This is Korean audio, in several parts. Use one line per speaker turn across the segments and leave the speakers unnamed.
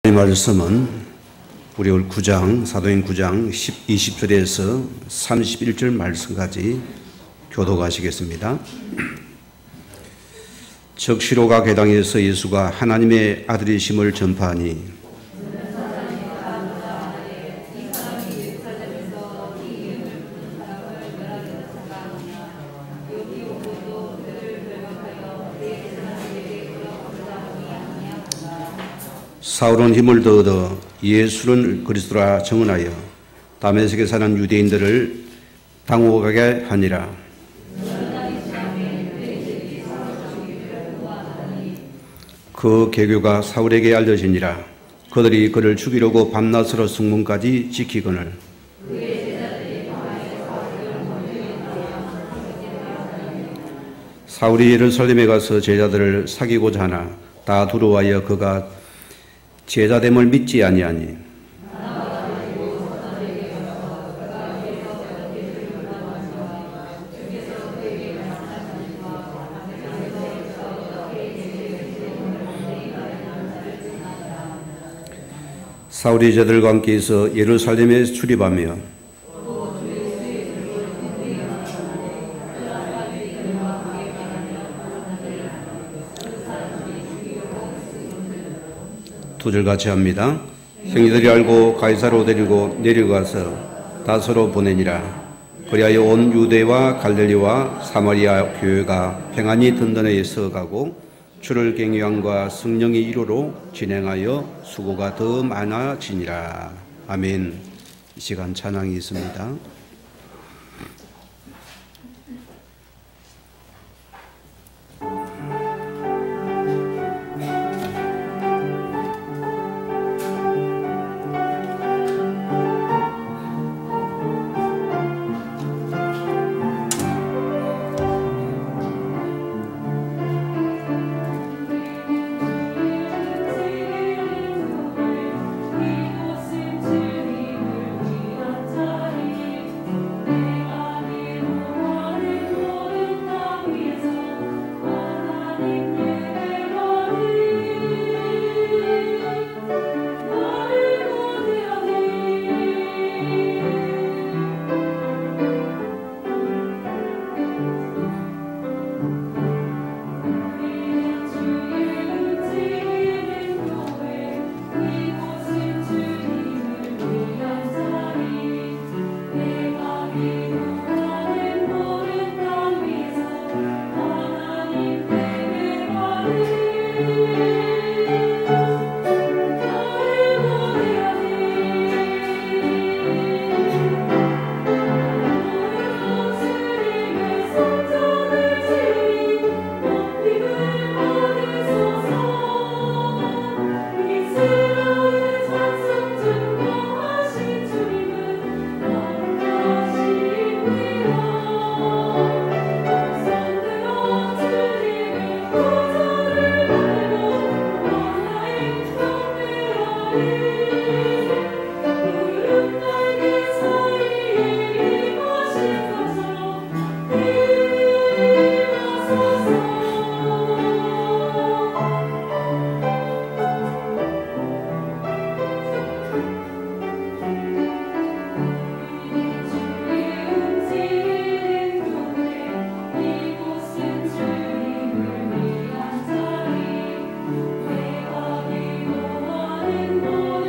이 말씀은 우리 9장, 사도행 9장 20절에서 31절 말씀까지 교독하시겠습니다. 적시로가 괴당에서 예수가 하나님의 아들이심을 전파하니 사울은 힘을 더 얻어 예수는 그리스도라 증언하여 다메섹에 사는 유대인들을 당혹하게 하니라. 그 계교가 사울에게 알려지니라. 그들이 그를 죽이려고 밤낮으로 성문까지 지키거늘 사울이 예루살렘에 가서 제자들을 사귀고자 하나 다 두려워하여 그가 제자됨을 믿지 아니하니 사울이 제자들과 함께해서 예루살렘에 출입하며 두 절 같이 합니다. 형제들이 알고 가이사로 데리고 내려가서 다소로 보내니라. 그리하여 온 유대와 갈릴리와 사마리아 교회가 평안히 든든하게 서가고 주를 경외함과 성령의 이로로 진행하여 수고가 더 많아지니라. 아멘. 이 시간 찬양이 있습니다.
Oh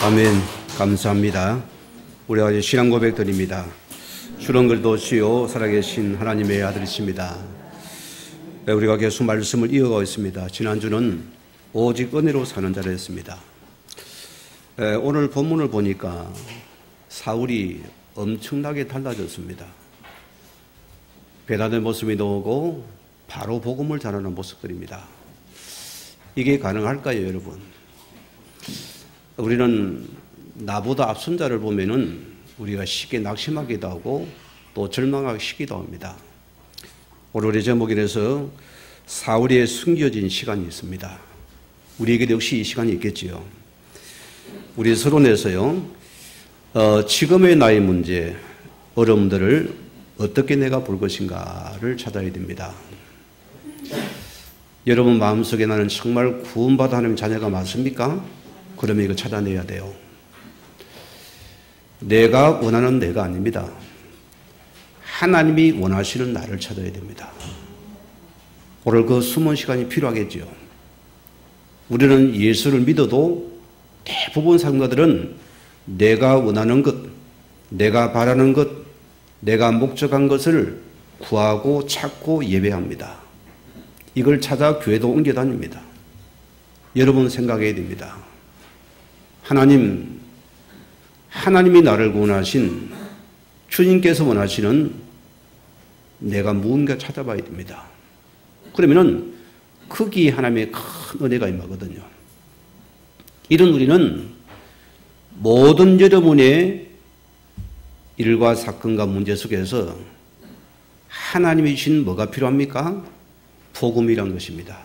아멘. 감사합니다. 우리가 이제 신앙 고백 드립니다. 주는 그리스도시요 살아계신 하나님의 아들이십니다. 우리가 계속 말씀을 이어가고 있습니다. 지난주는 오직 은혜로 사는 자라 했습니다. 오늘 본문을 보니까 사울이 엄청나게 달라졌습니다. 배단의 모습이 나오고 바로 복음을 전하는 모습들입니다. 이게 가능할까요, 여러분? 우리는 나보다 앞선 자를 보면은 우리가 쉽게 낙심하기도 하고 또 절망하기도 합니다. 오늘의 제목이라서 사울의 숨겨진 시간이 있습니다. 우리에게도 역시 이 시간이 있겠지요. 우리 서론에서요, 지금의 나의 문제, 어려움들을 어떻게 내가 볼 것인가를 찾아야 됩니다. 여러분 마음속에 나는 정말 구원받아 하나님 자녀가 맞습니까? 그러면 이거 찾아내야 돼요. 내가 원하는 내가 아닙니다. 하나님이 원하시는 나를 찾아야 됩니다. 오늘 그 숨은 시간이 필요하겠죠. 우리는 예수를 믿어도 대부분 사람들은 내가 원하는 것, 내가 바라는 것, 내가 목적한 것을 구하고 찾고 예배합니다. 이걸 찾아 교회도 옮겨 다닙니다. 여러분 생각해야 됩니다. 하나님이 나를 원하신, 주님께서 원하시는 내가 무언가 찾아봐야 됩니다. 그러면은 거기에 하나님의 큰 은혜가 임하거든요. 이런 우리는 모든 여러분의 일과 사건과 문제 속에서 하나님이 주신 뭐가 필요합니까? 복음이란 것입니다.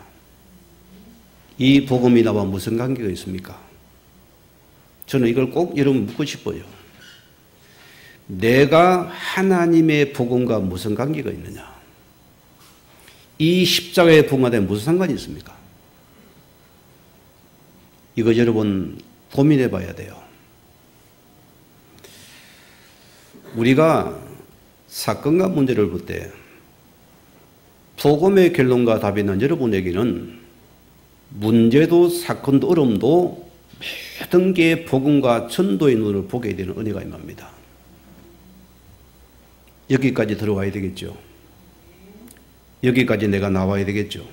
이 복음이 나와 무슨 관계가 있습니까? 저는 이걸 꼭 여러분 묻고 싶어요. 내가 하나님의 복음과 무슨 관계가 있느냐? 이 십자가의 복음과 무슨 상관이 있습니까? 이거 여러분 고민해 봐야 돼요. 우리가 사건과 문제를 볼 때 복음의 결론과 답이 있는 여러분에게는 문제도 사건도 어려움도 모든 게 복음과 전도의 눈을 보게 되는 은혜가 임합니다. 여기까지 들어와야 되겠죠. 여기까지 내가 나와야 되겠죠.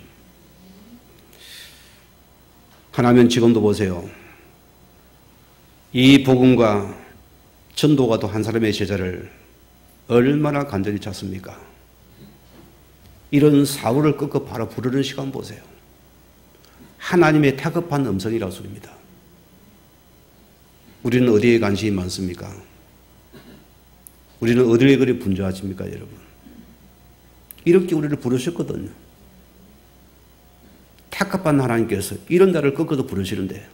하나님 지금도 보세요. 이 복음과 전도가 또 한 사람의 제자를 얼마나 간절히 찾습니까? 이런 사울을 끄고 바로 부르는 시간 보세요. 하나님의 다급한 음성이라고 소리입니다. 우리는 어디에 관심이 많습니까? 우리는 어디에 그리 분주하십니까, 여러분? 이렇게 우리를 부르셨거든요. 다급한 하나님께서 이런 자를 끄고도 부르시는데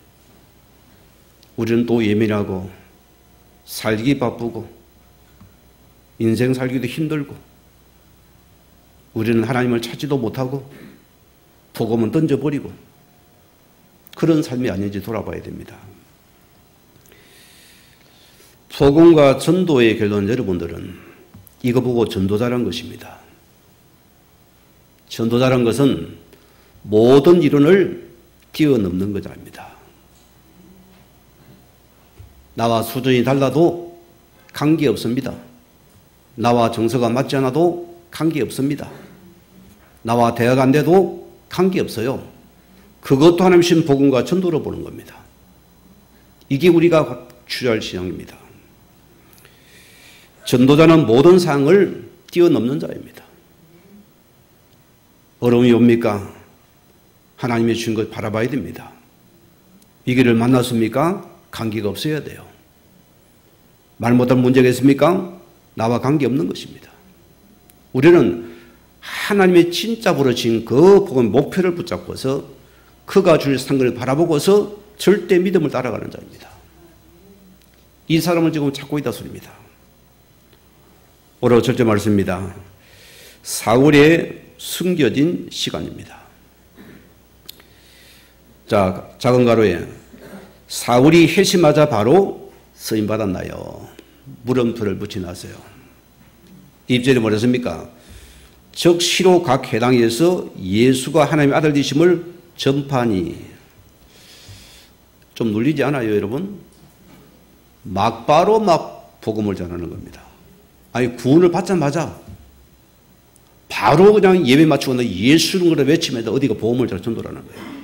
우리는 또 예민하고 살기 바쁘고 인생 살기도 힘들고 우리는 하나님을 찾지도 못하고 복음은 던져버리고 그런 삶이 아닌지 돌아봐야 됩니다. 복음과 전도의 결론 여러분들은 이거 보고 전도자란 것입니다. 전도자란 것은 모든 이론을 뛰어넘는 것입니다. 나와 수준이 달라도 관계없습니다. 나와 정서가 맞지 않아도 관계없습니다. 나와 대화가 안 돼도 관계없어요. 그것도 하나님 신 복음과 전도로 보는 겁니다. 이게 우리가 취할 신앙입니다. 전도자는 모든 상황을 뛰어넘는 자입니다. 어려움이 옵니까? 하나님이 주신 것 바라봐야 됩니다. 위기를 만났습니까? 관계가 없어야 돼요. 말 못할 문제가 있습니까? 나와 관계없는 것입니다. 우리는 하나님의 진짜 부르신 그 복음의 목표를 붙잡고서 그가 줄 상급을 바라보고서 절대 믿음을 따라가는 자입니다. 이 사람을 지금 찾고 있다 소리입니다. 오늘 절제 말씀입니다. 사울의 숨겨진 시간입니다. 자, 작은 가로에 사울이 회심하자 바로 쓰임 받았나요? 물음표를 붙여놨어요. 입절이 뭐랬습니까? 즉 시로 각 회당에서 예수가 하나님의 아들 되심을 전파하니. 좀 눌리지 않아요, 여러분? 막바로 막 복음을 전하는 겁니다. 아니, 구원을 받자마자 바로 그냥 예배 마치고 예수는 그래 외치면 어디가 복음을 전도하는 거예요.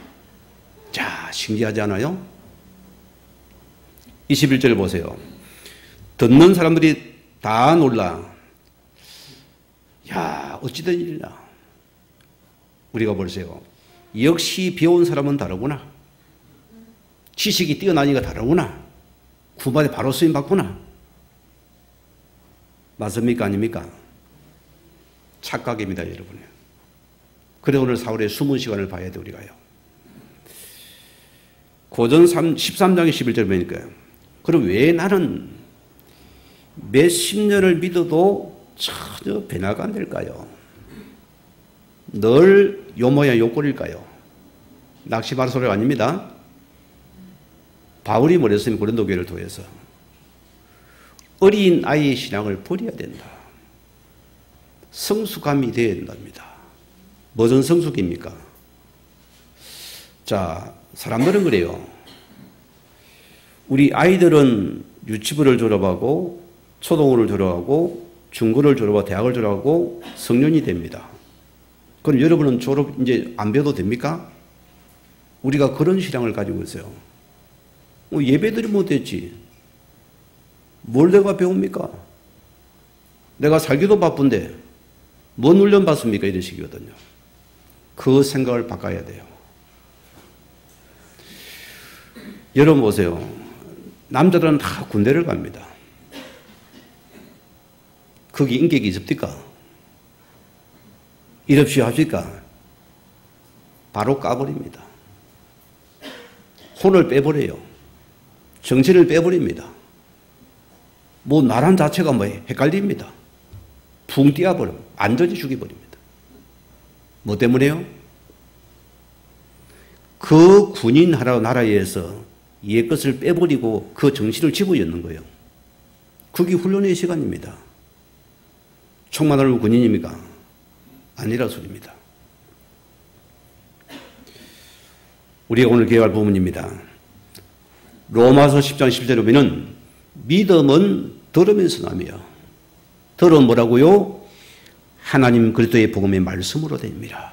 자, 신기하지 않아요? 21절 보세요. 듣는 사람들이 다 놀라. 야, 어찌된 일이냐. 우리가 보세요. 역시 배운 사람은 다르구나. 지식이 뛰어나니까 다르구나. 구반에 바로 쓰임 받구나. 맞습니까? 아닙니까? 착각입니다, 여러분. 그래 오늘 사울의 숨은 시간을 봐야 돼, 우리가요. 고전 13장의 11절 보니까 그럼 왜 나는 몇십 년을 믿어도 전혀 변화가 안 될까요? 늘 요 모양 요 꼴일까요? 낚시바로 소리가 아닙니다. 바울이 뭐랬으면 고린도 교회를 통해서 어린 아이의 신앙을 버려야 된다. 성숙함이 되어야 된답니다. 무슨 성숙입니까? 자, 사람들은 그래요. 우리 아이들은 유치부를 졸업하고 초등학교를 졸업하고 중고를 졸업하고 대학을 졸업하고 성년이 됩니다. 그럼 여러분은 졸업 이제 안 배워도 됩니까? 우리가 그런 신앙을 가지고 있어요. 예배들이 못했지. 뭘 내가 배웁니까? 내가 살기도 바쁜데 뭔 훈련 받습니까? 이런 식이거든요. 그 생각을 바꿔야 돼요. 여러분 보세요. 남자들은 다 군대를 갑니다. 거기 인격이 있습니까? 일 없이 합니까? 바로 까버립니다. 혼을 빼버려요. 정신을 빼버립니다. 뭐 나란 자체가 뭐 헷갈립니다. 붕 뛰어버려. 완전히 죽여버립니다. 뭐 때문에요? 그 군인 나라에서 옛것을 빼버리고 그 정신을 집어넣는 거예요. 그게 훈련의 시간입니다. 총만 들고 군인입니까? 아니라 소리입니다. 우리가 오늘 개혁할 부분입니다. 로마서 10장 10절에 보면 믿음은 들으면서 나며 들은 뭐라고요? 하나님 그리스도의 복음의 말씀으로 됩니다.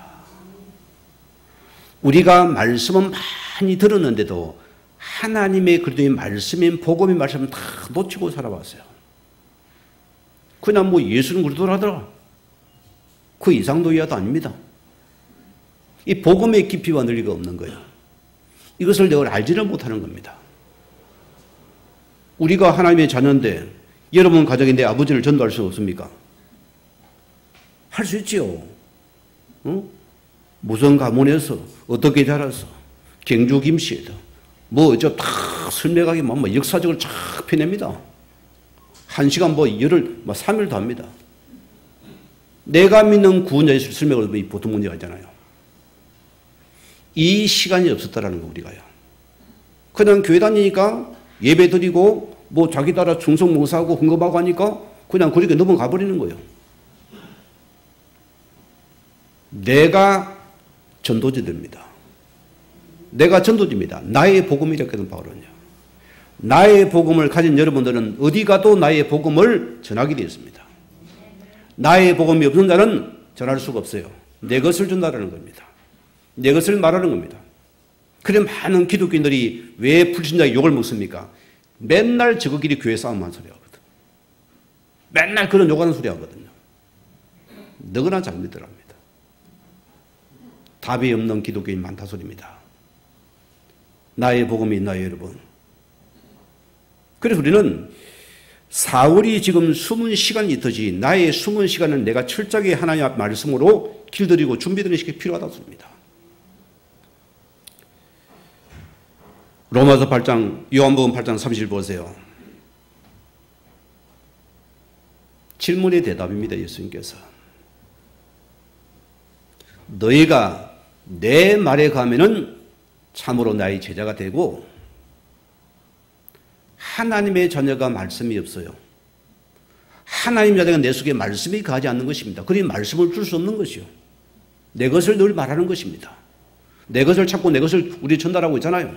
우리가 말씀은 많이 들었는데도 하나님의 그리스도의 말씀인 복음의 말씀은 다 놓치고 살아왔어요. 그냥 뭐 예수는 그리스도라더라. 그 이상도 이하도 아닙니다. 이 복음의 깊이와 넓이가 없는 거예요. 이것을 늘 알지를 못하는 겁니다. 우리가 하나님의 자녀인데 여러분 가정에 내 아버지를 전도할 수 없습니까? 할 수 있지요. 어? 무슨 가문에서 어떻게 자라서 경주 김씨에다 뭐저 다 설명하게 뭐 역사적으로 쫙 펴냅니다. 1시간 뭐 열흘 뭐 3일도 합니다. 내가 믿는 구원자 예수를 설명을 보통 문제가 있잖아요. 이 시간이 없었다라는 거 우리가요. 그냥 교회 다니니까 예배 드리고 뭐 자기 따라 충성 몽사하고 헌금하고 하니까 그냥 그렇게 넘어가 버리는 거예요. 내가 전도지입니다. 내가 전도지입니다. 나의 복음이랬거든 바울은요. 나의 복음을 가진 여러분들은 어디 가도 나의 복음을 전하게 되었습니다. 나의 복음이 없는 자는 전할 수가 없어요. 내 것을 준다라는 겁니다. 내 것을 말하는 겁니다. 그래 많은 기독교인들이 왜 불신자에게 욕을 먹습니까? 맨날 저거끼리 교회 싸움만 소리 하거든. 맨날 그런 욕하는 소리 하거든요. 너그나 잘못들합니다. 답이 없는 기독교인 많다 소리입니다. 나의 복음이 있나요, 여러분? 그래서 우리는 사울이 지금 숨은 시간이 있듯이 나의 숨은 시간은 내가 철저하게 하나님 앞 말씀으로 길들이고 준비되는 시간이 필요하다고 씁니다. 로마서 8장, 요한복음 8장 30절 보세요. 질문의 대답입니다. 예수님께서. 너희가 내 말에 가면은 참으로 나의 제자가 되고, 하나님의 자녀가 말씀이 없어요. 하나님의 자녀가 내 속에 말씀이 가지 않는 것입니다. 그러니 말씀을 줄 수 없는 것이요. 내 것을 늘 말하는 것입니다. 내 것을 찾고 내 것을 우리 전달하고 있잖아요.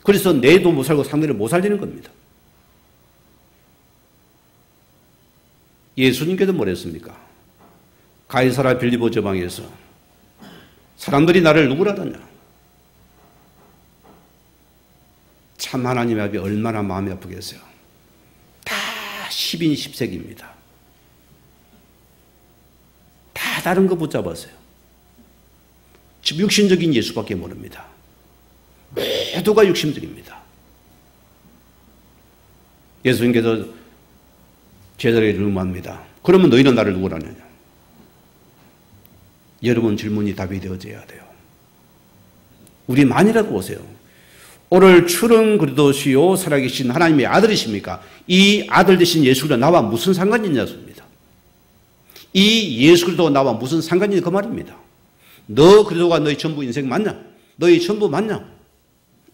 그래서 내도 못 살고 상대를 못 살리는 겁니다. 예수님께서 뭐랬습니까? 가이사라 빌립보 저방에서 사람들이 나를 누구라 하냐? 참 하나님의 아비 얼마나 마음이 아프겠어요. 다 10인 10색입니다. 다 다른 거 붙잡았어요. 지금 육신적인 예수밖에 모릅니다. 모두가 육신적입니다. 예수님께서 제자들에게 질문합니다. 그러면 너희는 나를 누구라 하느냐? 여러분 질문이 답이 되어져야 돼요. 우리 만이라도 보세요. 오늘 출은 그리스도시요 살아계신 하나님의 아들이십니까? 이 아들 되신 예수 그리스도 나와 무슨 상관이 있냐습니다. 이 예수 그리스도가 나와 무슨 상관이 있냐 그 말입니다. 너 그리스도가 너희 전부 인생 맞냐? 너희 전부 맞냐?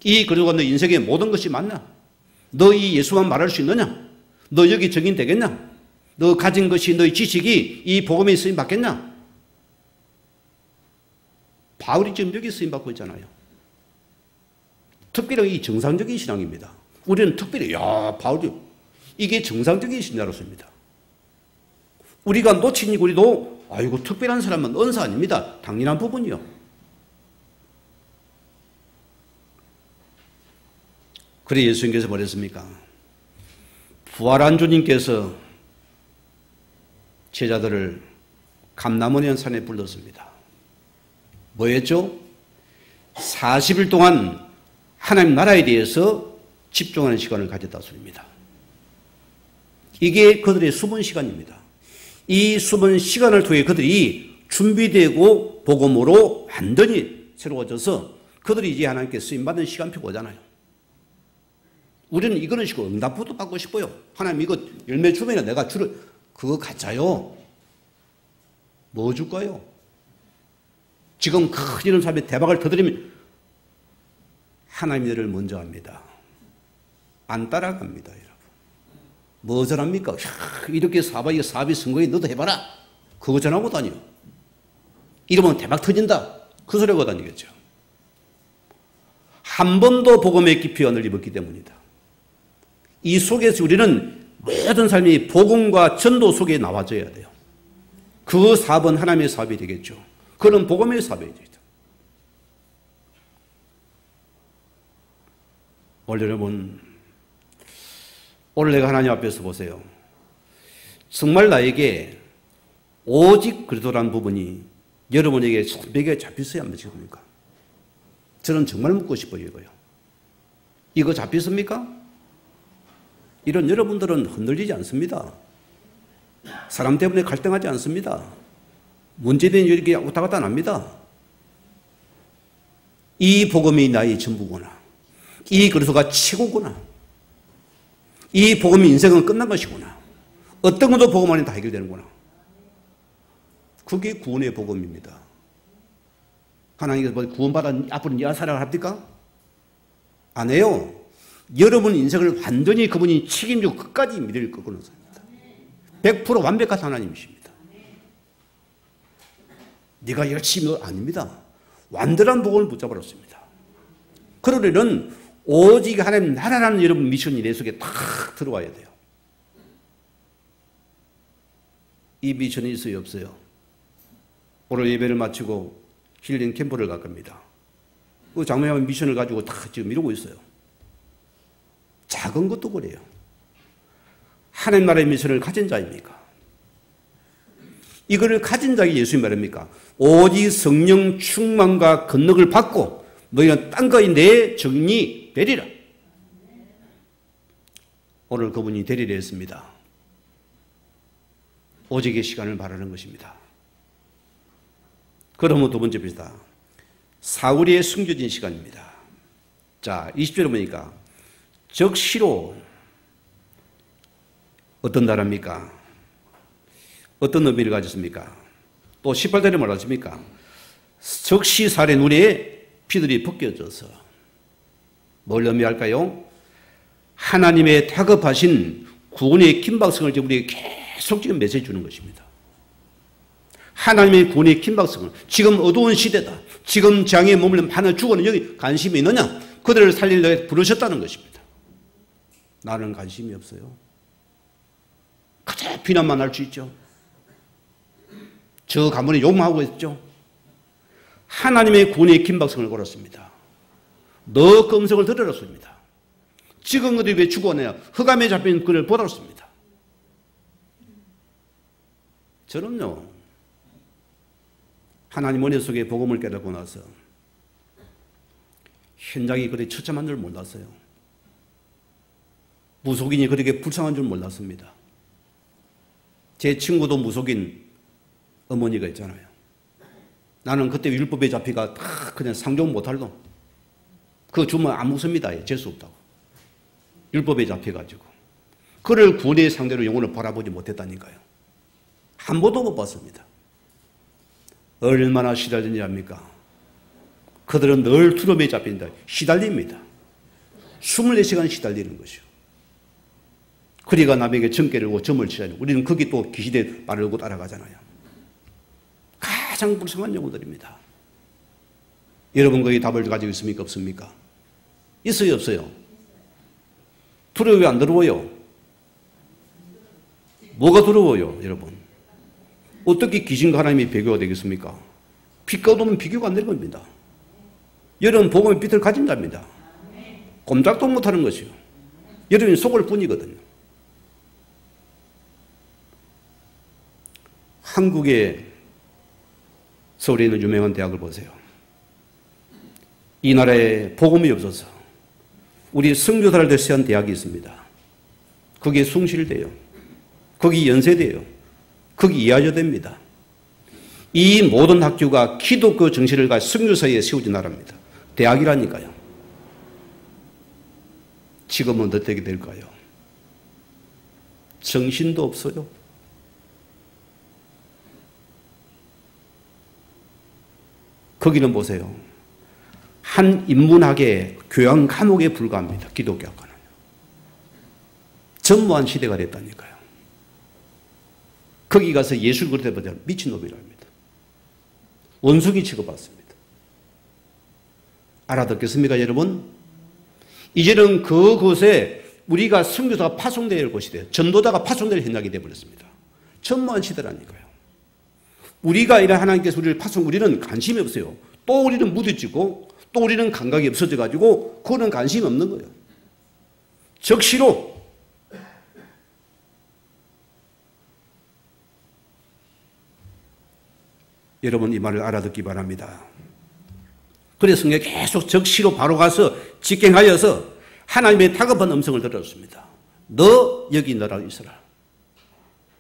이 그리스도가 너희 인생의 모든 것이 맞냐? 너 이 예수만 말할 수 있느냐? 너 여기 적인 되겠냐? 너 가진 것이 너희 지식이 이 복음에 쓰임 받겠냐? 바울이 지금 여기 쓰임 받고 있잖아요. 특별히 이 정상적인 신앙입니다. 우리는 특별히 바울이 이게 정상적인 신자로서입니다. 우리가 놓친 우리도 아이고 특별한 사람은 은사 아닙니다. 당연한 부분이요. 그래 예수님께서 뭐랬습니까? 부활한 주님께서 제자들을 감람원 산에 불렀습니다. 뭐였죠? 40일 동안 하나님 나라에 대해서 집중하는 시간을 가졌다 소리입니다. 이게 그들의 수분 시간입니다. 이 수분 시간을 통해 그들이 준비되고 복음으로 완전히 새로워져서 그들이 이제 하나님께 쓰임받는 시간표가 오잖아요. 우리는 이거는 싶고 응답부터 받고 싶어요. 하나님 이거 열매 주면 내가 그거 가짜요. 뭐 줄까요? 지금 큰 이런 사람이 대박을 터뜨리면 하나님을 먼저 합니다. 안 따라갑니다, 여러분. 뭐 전합니까? 이렇게 사업이 선거에 너도 해봐라. 그거 전하고 다녀. 이러면 대박 터진다. 그 소리 하고 다니겠죠. 한 번도 복음의 깊이 언을 입었기 때문이다. 이 속에서 우리는 모든 삶이 복음과 전도 속에 나와줘야 돼요. 그 사업은 하나님의 사업이 되겠죠. 그건 복음의 사업이 되죠. 오늘 여러분, 오늘 내가 하나님 앞에서 보세요. 정말 나에게 오직 그리스도라는 부분이 여러분에게 선배에 잡혔어야 안 잡힙니까? 저는 정말 묻고 싶어요, 이거요. 이거 잡혔습니까? 이런 여러분들은 흔들리지 않습니다. 사람 때문에 갈등하지 않습니다. 문제된 이렇게 왔다 갔다 안 합니다. 이 복음이 나의 전부구나. 이 그리스도가 최고구나. 이 복음이 인생은 끝난 것이구나. 어떤 것도 복음 안에 다 해결되는구나. 그게 구원의 복음입니다. 하나님께서 구원받아 앞으로 야사를 합니까? 안 해요. 여러분 인생을 완전히 그분이 책임지고 끝까지 믿을 거는 사람입니다. 100% 완벽한 하나님이십니다. 네가 열심히 아닙니다. 완전한 복음을 붙잡아놓습니다. 그러려는 오직 하나님 나라라는 여러분 미션이 내 속에 탁 들어와야 돼요. 이 미션이 있어요, 없어요? 오늘 예배를 마치고 힐링 캠프를 갈 겁니다. 그 장로님 미션을 가지고 다 지금 이러고 있어요. 작은 것도 그래요. 하나님 나라의 미션을 가진 자입니까? 이거를 가진 자가 예수님 말입니까? 오직 성령 충만과 권능을 받고 너희는 땅과의 내 정리 되리라. 오늘 그분이 되리라 했습니다. 오직의 시간을 말하는 것입니다. 그러면 두 번째 비슷다. 사울의 숨겨진 시간입니다. 자, 20절에 보니까 적시로 어떤 나라입니까? 어떤 의미를 가졌습니까? 또 18절에 뭐라 하십니까? 적시 살의 눈에 피들이 벗겨져서 뭘 의미할까요? 하나님의 다급하신 구원의 긴박성을 지금 우리에게 계속 지금 메시지 주는 것입니다. 하나님의 구원의 긴박성을, 지금 어두운 시대다, 지금 장애에 머물러 하나 죽어는 여기 관심이 있느냐? 그들을 살리려 해 부르셨다는 것입니다. 나는 관심이 없어요. 그저 비난만 할 수 있죠. 저 가문에 욕망하고 있죠. 하나님의 구원의 긴박성을 걸었습니다. 너 검성을 들으렸습니다. 지금 그들이 왜 죽어내냐? 흑암에 잡힌 그를 보았습니다. 저는요, 하나님 은혜 속에 복음을 깨닫고 나서 현장이 그렇게 처참한 줄 몰랐어요. 무속인이 그렇게 불쌍한 줄 몰랐습니다. 제 친구도 무속인 어머니가 있잖아요. 나는 그때 율법에 잡히가 다 그냥 상종 못할 놈. 그거 주면 안 묻습니다. 재수 없다고. 율법에 잡혀가지고. 그를 구원의 상대로 영혼을 바라보지 못했다니까요. 한 번도 못 봤습니다. 얼마나 시달리는지 압니까? 그들은 늘 두려움에 잡힌다. 시달립니다. 24시간 시달리는 것이요. 그리가 남에게 점괘를 하고 점을 치자니 우리는 거기 또 기시대 말을 하고 따라가잖아요. 가장 불쌍한 영혼들입니다. 여러분 거기 답을 가지고 있습니까? 없습니까? 있어요? 없어요? 두려움이 안 두려워요? 뭐가 두려워요? 여러분 어떻게 귀신과 하나님이 비교가 되겠습니까? 빛과 어둠은 비교가 안 되는 겁니다. 여러분 복음의 빛을 가진 자입니다. 꼼짝도 못하는 것이요. 여러분이 속을 뿐이거든요. 한국의 서울에 있는 유명한 대학을 보세요. 이 나라에 복음이 없어서 우리 선교사를 대시한 대학이 있습니다. 거기에 숭실대요. 거기 연세대요. 거기 이화여대입니다. 이 모든 학교가 기독교 정신을 가진 선교사에 세워진 나라입니다. 대학이라니까요. 지금은 어떻게 될까요? 정신도 없어요. 거기는 보세요. 한 인문학의 교양 과목에 불과합니다. 기독교학과는. 전무한 시대가 됐다니까요. 거기 가서 예술 그릴 때보다 미친놈이랍니다. 원숭이 취급받습니다. 알아듣겠습니까, 여러분? 이제는 그곳에 우리가 선교사가 파송되어야 할 곳이 돼요. 전도자가 파송될 현장이 되어버렸습니다. 전무한 시대라니까요. 우리가 이런 하나님께서 우리를 우리는 관심이 없어요. 또 우리는 무뎌지고 또 우리는 감각이 없어져가지고 그거는 관심이 없는 거예요. 적시로 여러분 이 말을 알아듣기 바랍니다. 그래서 성경에 계속 적시로 바로 가서 직행하여서 하나님의 다급한 음성을 들었습니다. 너 여기 너라 있어라.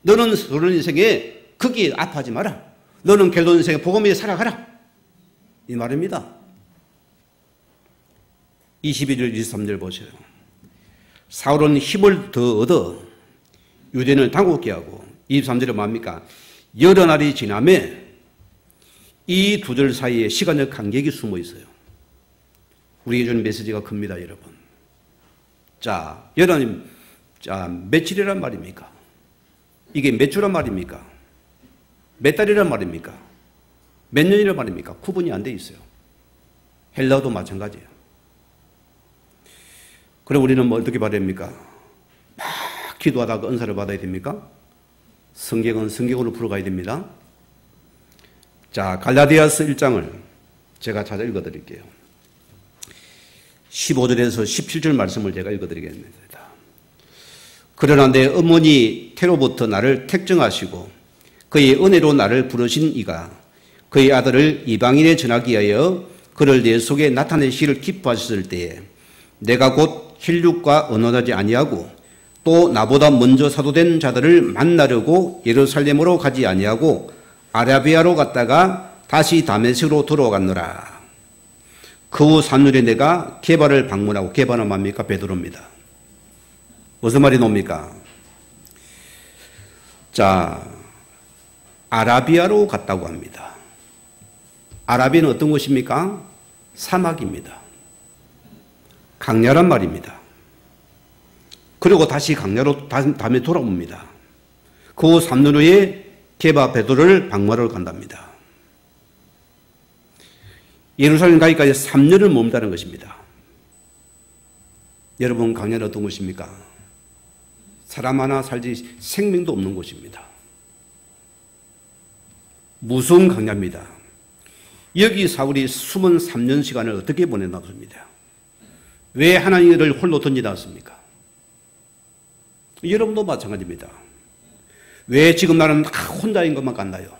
너는 서론 인생에 거기에 아파하지 마라. 너는 갤론 인생에 복음에 살아가라. 이 말입니다. 22절 23절 보세요. 사울은 힘을 더 얻어 유대인을 당혹게 하고 23절에 뭡니까? 여러 날이 지나매 이 두 절 사이에 시간적 간격이 숨어 있어요. 우리에게 주는 메시지가 큽니다, 여러분. 자, 여러분, 며칠이란 말입니까? 이게 몇 주란 말입니까? 몇 달이란 말입니까? 몇 년이란 말입니까? 구분이 안 돼 있어요. 헬라어도 마찬가지예요. 그럼 우리는 뭐 어떻게 받아야 됩니까? 막 기도하다가 은사를 받아야 됩니까? 성경은 성경으로 풀어가야 됩니다. 자, 갈라디아서 1장을 제가 찾아 읽어드릴게요. 15절에서 17절 말씀을 제가 읽어드리겠습니다. 그러나 내 어머니 태로부터 나를 택정하시고 그의 은혜로 나를 부르신 이가 그의 아들을 이방인에 전하기 위하여 그를 내 속에 나타내시기를 기뻐하셨을 때에 내가 곧 혈육과 언언하지 아니하고 또 나보다 먼저 사도된 자들을 만나려고 예루살렘으로 가지 아니하고 아라비아로 갔다가 다시 다메섹으로 돌아갔노라. 그 후 3년에 내가 게바를 방문하고, 게바는 뭡니까? 베드로입니다. 무슨 말이 놉니까? 자, 아라비아로 갔다고 합니다. 아라비아는 어떤 곳입니까? 사막입니다. 강야란 말입니다. 그리고 다시 강야로 다음에 돌아옵니다. 그 후 3년 후에 게바 베드로를 방문하러 간답니다. 예루살렘 가기까지 3년을 머문다는 것입니다. 여러분, 강야는 어떤 곳입니까? 사람 하나 살지 생명도 없는 곳입니다. 무서운 강야입니다. 여기 사울이 숨은 3년 시간을 어떻게 보내놨습니다. 왜 하나님을 홀로 던지지 않습니까? 여러분도 마찬가지입니다. 왜 지금 나는 혼자인 것만 같나요?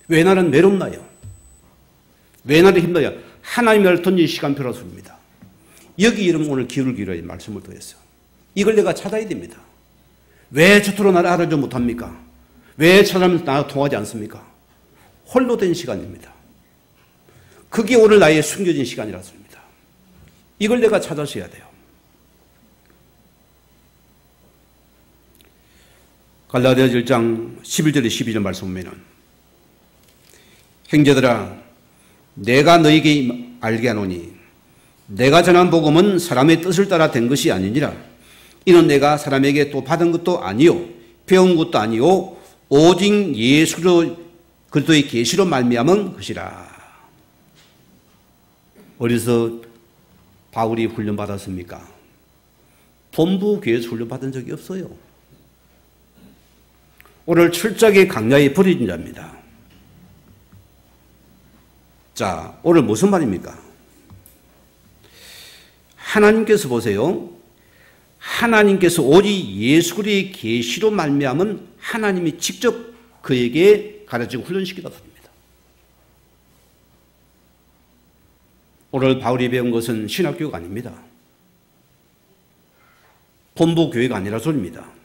왜 나는 외롭나요? 왜 나는 힘들어요? 하나님을 던진 시간표로 씁니다. 여기 여러분 오늘 기울을 기울여야 말씀을 드렸어요. 이걸 내가 찾아야 됩니다. 왜 저토록 나를 알아주지 못합니까? 왜 찾아면 나와 통하지 않습니까? 홀로 된 시간입니다. 그게 오늘 나의 숨겨진 시간이라습니다. 이걸 내가 찾아서 해야 돼요. 갈라디아서 1장 11절에 12절 말씀 보면은 형제들아 내가 너에게 알게 하노니 내가 전한 복음은 사람의 뜻을 따라 된 것이 아니니라. 이는 내가 사람에게 또 받은 것도 아니요 배운 것도 아니요 오직 예수 그리스도의 계시로 말미암은 것이라. 어디서 바울이 훈련받았습니까? 본부 교회에서 훈련받은 적이 없어요. 오늘 철저하게 강야에 버려진 자입니다. 자, 오늘 무슨 말입니까? 하나님께서 보세요. 하나님께서 오직 예수 그리스도의 계시로 말미암은 하나님이 직접 그에게 가르치고 훈련시키셨습니다. 오늘 바울이 배운 것은 신학교가 아닙니다. 본부 교회가 아니라 소리입니다.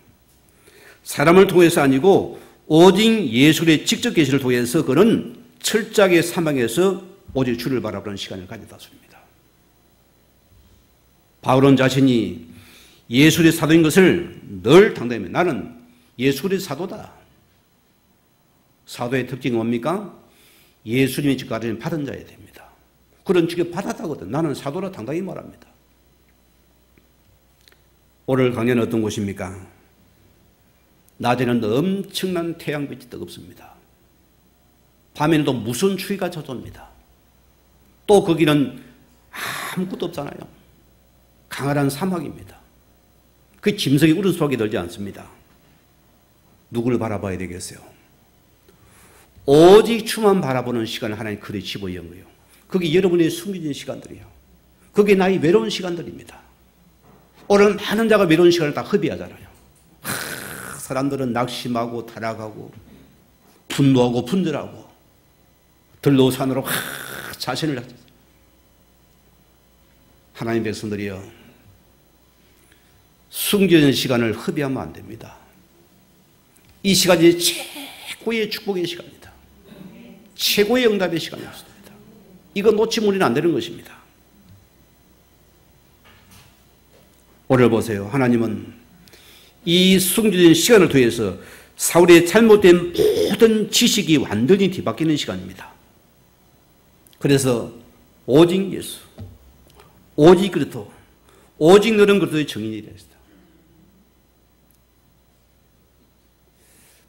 사람을 통해서 아니고 오직 예수의 직접 계시를 통해서 그는 철저하게 사망해서 오직 주를 바라보는 시간을 가졌습니다. 바울은 자신이 예수의 사도인 것을 늘 당당히 나는 예수의 사도다. 사도의 특징이 뭡니까? 예수님이 직접 가르치는 받은 자여야 됩니다. 그런 직접 받았다거든. 나는 사도라 당당히 말합니다. 오늘 강연은 어떤 곳입니까? 낮에는 엄청난 태양빛이 뜨겁습니다. 밤에는 또 무서운 추위가 찾아옵니다. 또 거기는 아무것도 없잖아요. 강한 사막입니다. 그 짐승이 우는 소리가 들지 않습니다. 누구를 바라봐야 되겠어요? 오직 주만 바라보는 시간을 하나님 그리 집어연 거예요. 그게 여러분의 숨겨진 시간들이에요. 그게 나의 외로운 시간들입니다. 오늘 많은 자가 외로운 시간을 다 허비하잖아요. 사람들은 낙심하고 타락하고 분노하고 분절하고 들로 산으로 자신을 하나님 백성들이여 숨겨진 시간을 허비하면 안 됩니다. 이 시간이 최고의 축복의 시간입니다. 최고의 응답의 시간이었습니다. 이거 놓치면 우리는 안 되는 것입니다. 오늘 보세요. 하나님은 이 숨겨진 시간을 통해서 사울의 잘못된 모든 지식이 완전히 뒤바뀌는 시간입니다. 그래서 오직 예수, 오직 그리스도, 오직 너는 그리스도의 증인이 되었다.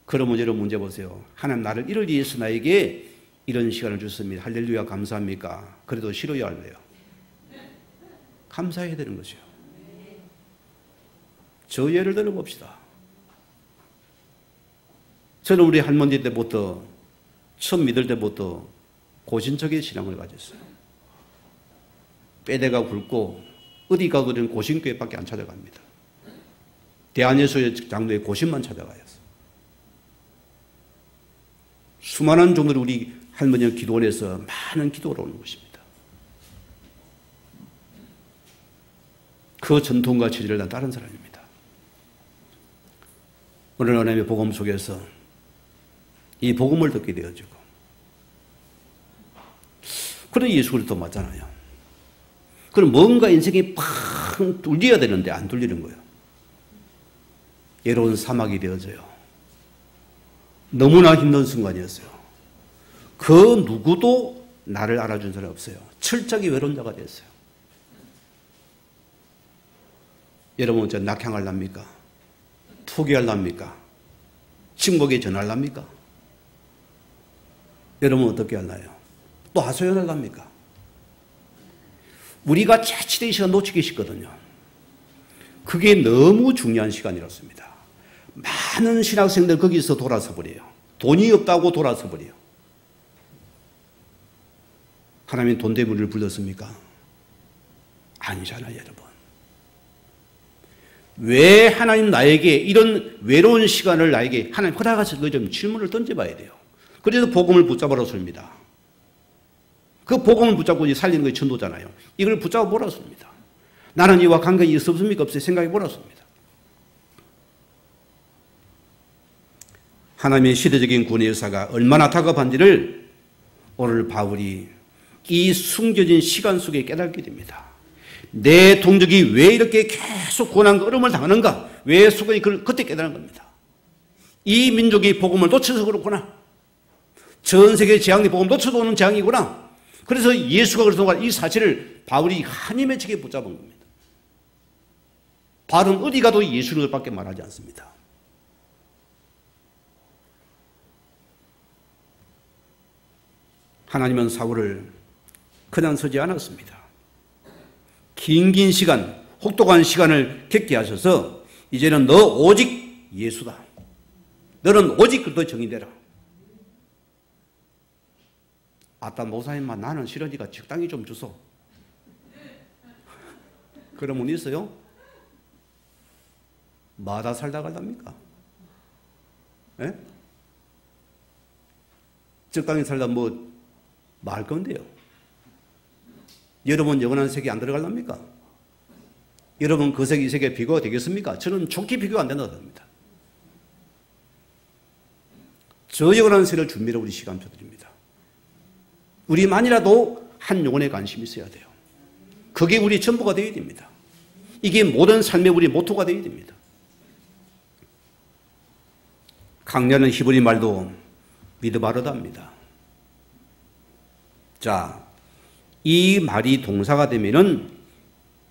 그러면 여러분 문제 보세요. 하나님 나를 이를 위해서 나에게 이런 시간을 주셨습니다. 할렐루야 감사합니까? 그래도 싫어요 할래요? 감사해야 되는 거죠. 저 예를 들어봅시다. 저는 우리 할머니 때부터 처음 믿을 때부터 고신적인 신앙을 가졌어요. 빼대가 굵고 어디 가거든 고신교회밖에 안 찾아갑니다. 대한예수의 장로의 고신만 찾아가요. 수많은 종들이 우리 할머니는 기도원에서 많은 기도를 오는 것입니다. 그 전통과 체질을 난 다른 사람입니다. 오늘 하나님의 복음 속에서 이 복음을 듣게 되어지고 그런 예수 그리스도 맞잖아요. 그럼 뭔가 인생이 팍 뚫려야 되는데 안 뚫리는 거예요. 외로운 사막이 되어져요. 너무나 힘든 순간이었어요. 그 누구도 나를 알아준 사람이 없어요. 철저하게 외로운 자가 됐어요. 여러분, 저 낙향할랍니까? 포기할랍니까? 침묵에 전할랍니까? 여러분 어떻게 할나요? 또 하소연할랍니까? 우리가 자칫의 시간 놓치기 쉽거든요. 그게 너무 중요한 시간이었습니다. 많은 신학생들 거기서 돌아서 버려요. 돈이 없다고 돌아서 버려요. 하나님이 돈 때문에 우리를 불렀습니까? 아니잖아요, 여러분. 왜 하나님 나에게 이런 외로운 시간을 나에게 하나님 허락하셔서 좀 질문을 던져봐야 돼요. 그래서 복음을 붙잡으라 소리입니다. 그 복음을 붙잡고 살리는 것이 전도잖아요. 이걸 붙잡아 보라 소리입니다. 나는 이와 관계가 있습니까? 없어요? 생각해 보라 소리입니다. 하나님의 시대적인 구원의 역사가 얼마나 다급한지를 오늘 바울이 이 숨겨진 시간 속에 깨닫게 됩니다. 내 동족이 왜 이렇게 계속 고난과 어려움을 당하는가? 왜 수건이 그때 깨달은 겁니다. 이 민족이 복음을 놓쳐서 그렇구나. 전 세계 재앙이 복음 놓쳐도 오는 재앙이구나. 그래서 예수가 그래서 이 사실을 바울이 한이 맺히게 붙잡은 겁니다. 바울은 어디 가도 예수를 밖에 말하지 않습니다. 하나님은 사울을 그냥 서지 않았습니다. 긴 시간, 혹독한 시간을 겪게 하셔서 이제는 너 오직 예수다. 너는 오직 그리스도의 정의되라. 아따 목사님만 나는 싫으니까 적당히 좀 주소. 그런 분 있어요? 마다 살다 갈랍니까? 예? 적당히 살다 뭐 말 건데요. 여러분 영원한 세계 안 들어갈랍니까? 여러분 그 세계 이 세계 비교가 되겠습니까? 저는 좋게 비교가 안 된다고 합니다. 저 영원한 세계를 준비하러 우리 시간표 드립니다. 우리만이라도 한 영혼에 관심이 있어야 돼요. 그게 우리 전부가 되어야 됩니다. 이게 모든 삶의 우리 모토가 되어야 됩니다. 강렬한 히브리 말도 미드바르다입니다. 자, 이 말이 동사가 되면은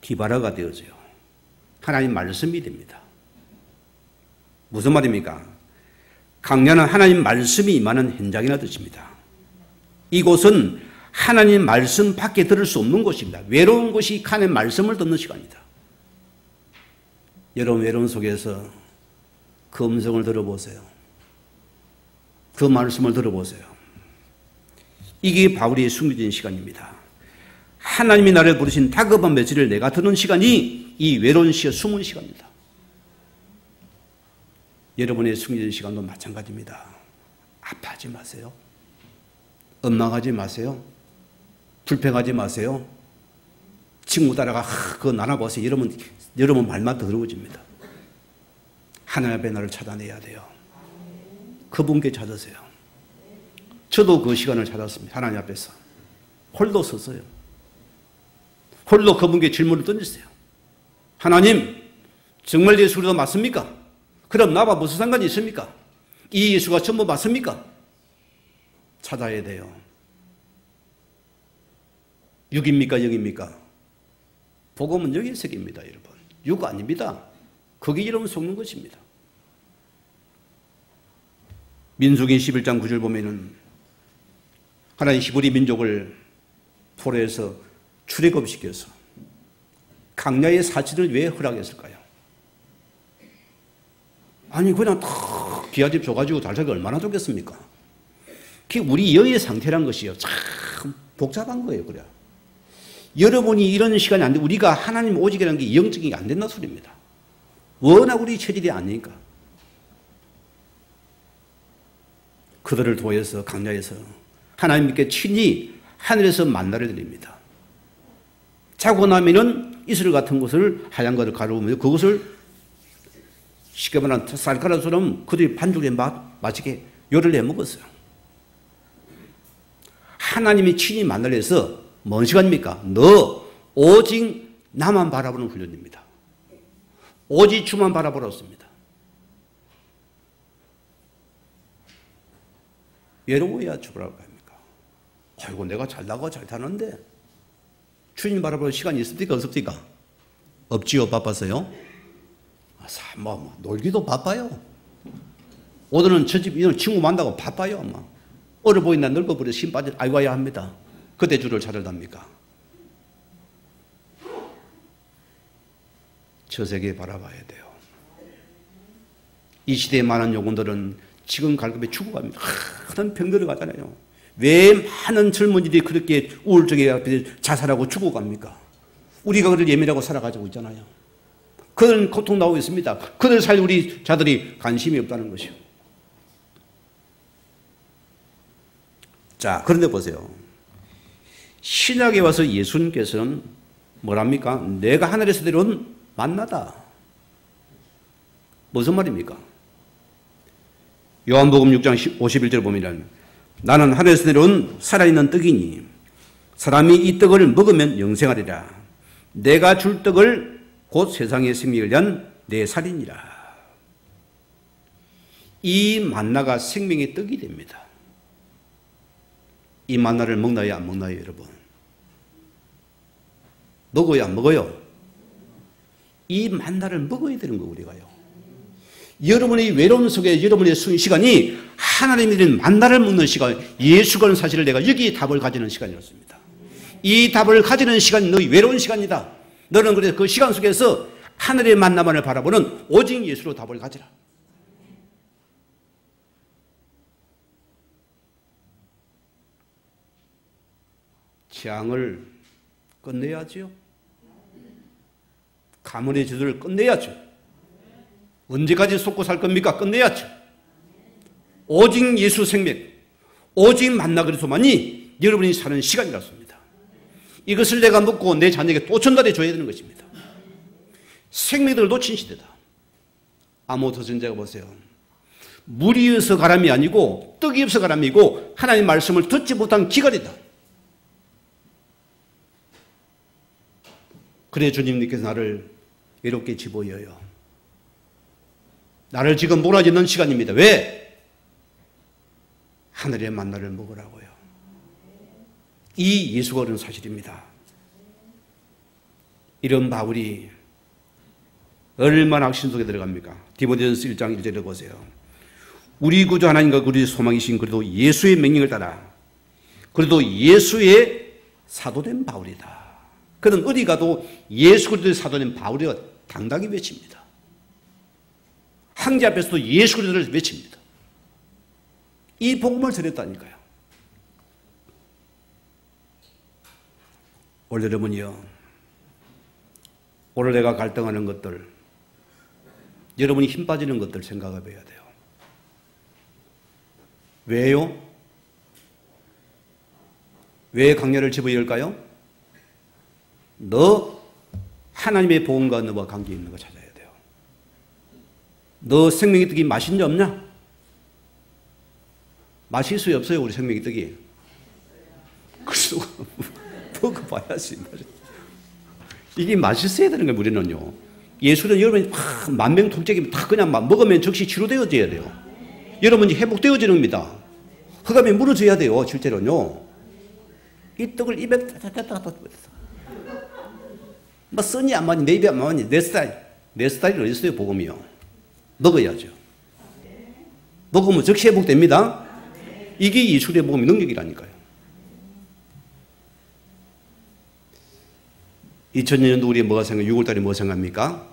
디바라가 되어져요. 하나님 말씀이 됩니다. 무슨 말입니까? 강렬한 하나님 말씀이 임하는 현장이라는 뜻입니다. 이곳은 하나님 말씀 밖에 들을 수 없는 곳입니다. 외로운 곳이 하나님 말씀을 듣는 시간이다. 여러분 외로움 속에서 그 음성을 들어보세요. 그 말씀을 들어보세요. 이게 바울이 숨겨진 시간입니다. 하나님이 나를 부르신 다급한 메시지를 내가 듣는 시간이 이 외로운 시의 숨은 시간입니다. 여러분의 숨겨진 시간도 마찬가지입니다. 아파하지 마세요. 엇망하지 마세요. 불평하지 마세요. 친구 따라가 그거 나눠보세요. 여러분 말만 더 들어오집니다. 하나님 앞에 나를 찾아내야 돼요. 그분께 찾으세요. 저도 그 시간을 찾았습니다. 하나님 앞에서 홀로 섰어요. 홀로 그분께 질문을 던졌어요. 하나님, 정말 예수 그리스도 맞습니까? 그럼 나와 무슨 상관이 있습니까? 이 예수가 전부 맞습니까? 찾아야 돼요. 6입니까? 0입니까? 복음은 0의 세계입니다, 여러분. 6 아닙니다. 거기 이름 속는 것입니다. 민수기 11장 9절 보면은 하나님 히브리 민족을 포로에서 출애굽시켜서 강야의 사치를 왜 허락했을까요? 아니 그냥 탁 기아집 줘가지고 잘 살기 얼마나 좋겠습니까? 그게 우리 영의 상태란 것이요. 참 복잡한 거예요. 그래. 여러분이 이런 시간이 안 돼. 우리가 하나님 오직이라는 게 영적인 게 안 된다 소리입니다. 워낙 우리 체질이 아니니까. 그들을 도해서 강야에서 하나님께 친히 하늘에서 만나를 드립니다. 자고 나면은 이슬 같은 것을 하얀 것을 가르우며 그것을 쉽게 말하면 쌀가루처럼 그들이 반죽에 맛있게 요리를 해 먹었어요. 하나님이 친히 만나려 해서 뭔 시간입니까? 너 오직 나만 바라보는 훈련입니다. 오직 주만 바라보라 했습니다. 외로워야 죽으라고 합니까? 아이고, 내가 잘 나가고 잘 타는데 주님 바라볼 시간이 있습니까? 없습니까? 없지요. 바빠서요? 놀기도 바빠요. 오늘은 저 집 이런 친구 만나고 바빠요. 어려 보인다 늙어버려 힘 빠져 아이고 와야 합니다. 그때 주를 찾으답니까? 저 세계 바라봐야 돼요. 이 시대에 많은 영혼들은 지금 갈급에 죽어갑니다. 큰 병들어 가잖아요. 왜 많은 젊은이들이 그렇게 우울증에 자살하고 죽어갑니까? 우리가 그를 예민하고 살아가지고 있잖아요. 그들은 고통 나오고 있습니다. 그들 살 우리 자들이 관심이 없다는 것이요. 자, 그런데 보세요. 신약에 와서 예수님께서는 뭐랍니까? 내가 하늘에서 내려온 만나다. 무슨 말입니까? 요한복음 6장 51절 보면 나는 하늘에서 내려온 살아있는 떡이니 사람이 이 떡을 먹으면 영생하리라. 내가 줄 떡을 곧 세상의 생명을 위한 내 살이니라. 이 만나가 생명의 떡이 됩니다. 이 만나를 먹나요, 안 먹나요, 여러분? 먹어요, 안 먹어요? 이 만나를 먹어야 되는 거 우리가요. 여러분의 외로움 속에 여러분의 시간이 하나님이 드린 만나를 먹는 시간, 예수가 사실을 내가 여기에 답을 가지는 시간이었습니다. 이 답을 가지는 시간이 너희 외로운 시간이다. 너는 그래서 그 시간 속에서 하늘의 만나만을 바라보는 오직 예수로 답을 가지라. 재앙을 끝내야지요. 가문의 저주를 끝내야죠. 언제까지 속고 살 겁니까? 끝내야죠. 오직 예수 생명, 오직 만나 그리스도만이 여러분이 사는 시간이라습니다. 이것을 내가 먹고 내 자녀에게 또 전달해 줘야 되는 것입니다. 생명을 놓친 시대다. 아모스 선지자가 보세요. 물이 없어 가람이 아니고 떡이 없어 가람이고 하나님의 말씀을 듣지 못한 기갈이다. 그래 주님께서 나를 외롭게 집어여요. 나를 지금 몰아짓는 시간입니다. 왜? 하늘의 만나를 먹으라고요. 이 예수가 그런 사실입니다. 이런 바울이 얼마나 악신 속에 들어갑니까? 디모데전서 1장 1절에 보세요. 우리 구주 하나님과 우리 소망이신 그래도 예수의 명령을 따라 그래도 예수의 사도된 바울이다. 그는 어디 가도 예수 그리스도의 사도된 바울이가 당당히 외칩니다. 황제 앞에서도 예수 그리스도를 외칩니다. 이 복음을 전했다니까요. 오늘 여러분이요, 오늘 내가 갈등하는 것들, 여러분이 힘 빠지는 것들 생각해 봐야 돼요. 왜요? 왜 강렬을 집어열까요? 너 하나님의 복음과 너와 관계 있는 거 찾아야 돼요. 너 생명의 떡이 맛있냐 없냐? 맛있어요 없어요 우리 생명의 떡이? 그래서 먹어봐야지. 이게 맛있어야 되는 거예요. 우리는요. 예수는 여러분이 만명통째기 다 그냥 먹으면 즉시 치료되어져야 돼요. 여러분이 회복되어지는 겁니다. 흑암이 무너져야 돼요. 실제로는요. 이 떡을 입에 뭐 써니 안 맞니 내 입에 안 맞니 내 스타일이 어디 있어요. 복음이요. 먹어야죠. 먹으면 즉시 회복됩니다. 이게 예수의 복음의 능력이라니까요. 2000년도 우리 뭐가 생각? 6월달에 뭐 생각합니까?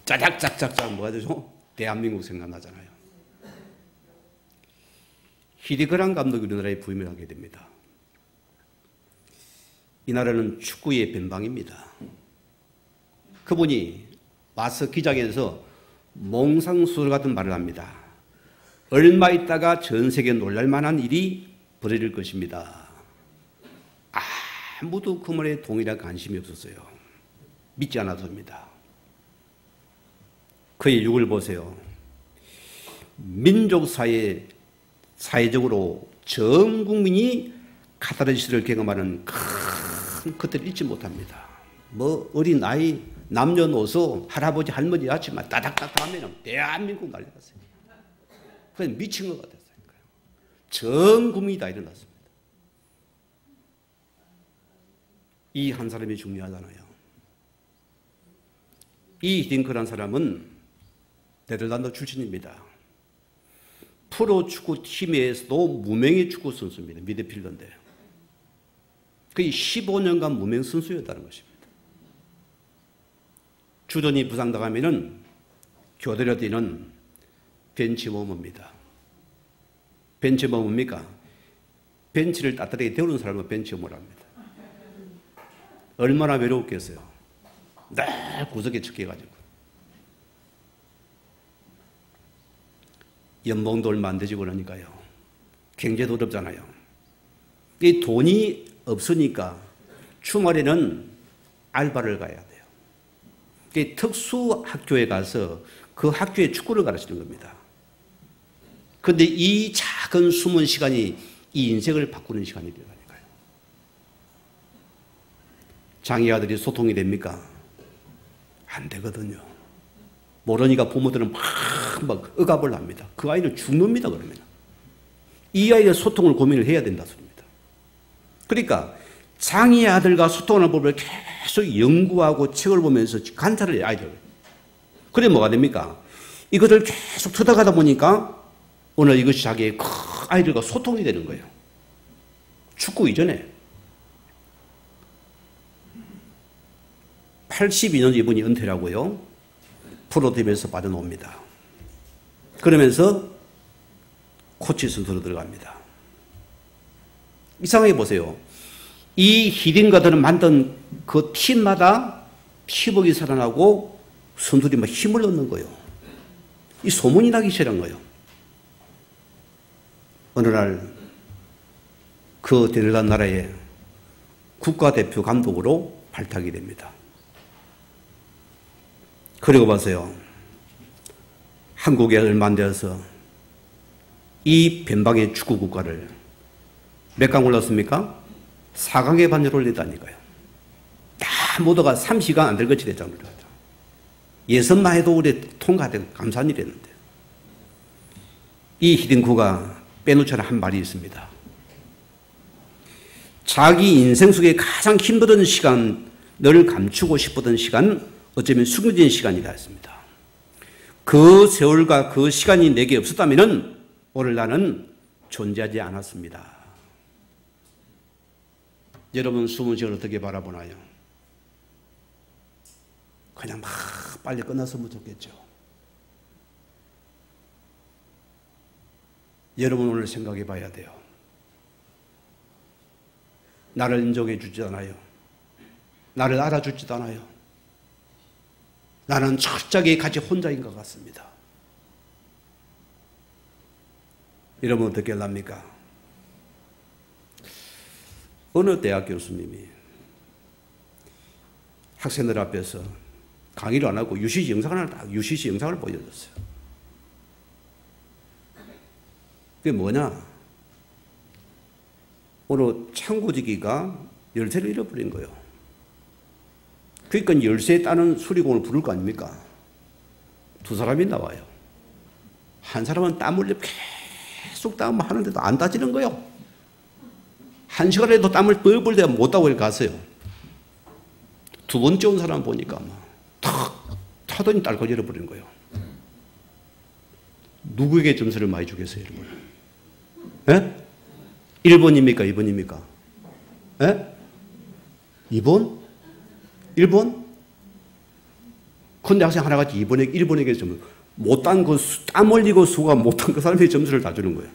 짜작짝짝짝 뭐가 되죠? 대한민국 생각나잖아요. 히디그란 감독이 우리나라에 부임을 하게 됩니다. 이 나라는 축구의 변방입니다. 그분이 와서 기자회견에서 몽상수술 같은 말을 합니다. 얼마 있다가 전 세계 놀랄만한 일이 벌어질 것입니다. 아무도 그 말에 동일한 관심이 없었어요. 믿지 않았습니다. 그의 육을 보세요. 민족 사회적으로 전 국민이 카타르시스를 경험하는 큰 것들을 잊지 못합니다. 뭐 어린 아이, 남녀노소, 할아버지, 할머니, 아침만 따닥따닥 하면 대한민국 난리 났어요. 그냥 미친 것 같았어요. 전 국민이 다 일어났습니다. 이 한 사람이 중요하잖아요. 이 히딩크라는 사람은 네덜란드 출신입니다. 프로축구 팀에서도 무명의 축구 선수입니다. 미드필더인데 거의 15년간 무명 선수였다는 것입니다. 주전이 부상당하면은 교대로 뛰는 벤치워머입니다. 벤치워머 뭡니까? 벤치를 따뜻하게 데우는 사람은 벤치워머를 합니다. 얼마나 외로웠겠어요. 늘 구석에 척해가지고. 연봉도 얼마 안 되지 그러니까요. 경제도 어렵잖아요. 이 돈이 없으니까 주말에는 알바를 가야 돼요. 특수 학교에 가서 그 학교에 축구를 가르치는 겁니다. 그런데 이 작은 숨은 시간이 이 인생을 바꾸는 시간이라니까요. 장애 아들이 소통이 됩니까? 안 되거든요. 모르니까 부모들은 막 억압을 합니다. 그 아이는 죽습니다, 그러면. 이 아이의 소통을 고민을 해야 된다 소리입니다. 그러니까 장애 아들과 소통하는 법을 계속 연구하고 책을 보면서 관찰을 해요, 아이들. 그래 뭐가 됩니까? 이것을 계속 듣다가다 보니까 오늘 이것이 자기의 아이들과 소통이 되는 거예요. 축구 이전에. 82년 이분이 은퇴라고요. 프로팀에서 빠져나옵니다. 그러면서 코치 선수로 들어갑니다. 이상하게 보세요. 이 히딩가들은 만든 그 팀마다 피복이 살아나고 선수들이 막 힘을 얻는 거예요. 이 소문이 나기 시작한 거예요. 어느 날 그 네덜란드 나라의 국가대표 감독으로 발탁이 됩니다. 그리고 보세요. 한국에 얼마 안 되어서 이 변방의 축구 국가를 몇 강 올랐습니까? 4강에 반열 올리다니까요. 다 모두가 30강 안 될 것이 됐잖아요. 예선만 해도 우리 통과되고 감사한 일이었는데. 이 히딩크가 빼놓자는 한 말이 있습니다. 자기 인생 속에 가장 힘든 시간을 감추고 싶었던 시간, 어쩌면 숨겨진 시간이라 했습니다. 그 세월과 그 시간이 내게 없었다면 오늘 나는 존재하지 않았습니다. 여러분 숨은 시간을 어떻게 바라보나요? 그냥 막 빨리 끝났으면 좋겠죠. 여러분 오늘 생각해 봐야 돼요. 나를 인정해 주지도 않아요. 나를 알아주지도 않아요. 나는 철저하게 같이 혼자인 것 같습니다. 여러분 어떻게 합니까? 어느 대학 교수님이 학생들 앞에서 강의를 안 하고 UCC 영상을 보여줬어요. 그게 뭐냐? 오늘 창고지기가 열쇠를 잃어버린 거예요. 그러니까 열쇠 따는 수리공을 부를 거 아닙니까? 두 사람이 나와요. 한 사람은 땀 흘려 계속 땀을 하는데도 안 따지는 거예요. 한 시간에도 땀을 뻘뻘 대고 못 따고 갔어요. 두 번째 온 사람 보니까 탁 타더니 딸깍 잃어버린 거예요. 누구에게 점수를 많이 주겠어요, 여러분? 예? 1번입니까? 2번입니까? 예? 2번? 1번? 근데 학생 하나같이 1번에게 점수, 못한 그 땀 흘리고 수고가 못한 그 사람에게 점수를 다 주는 거예요.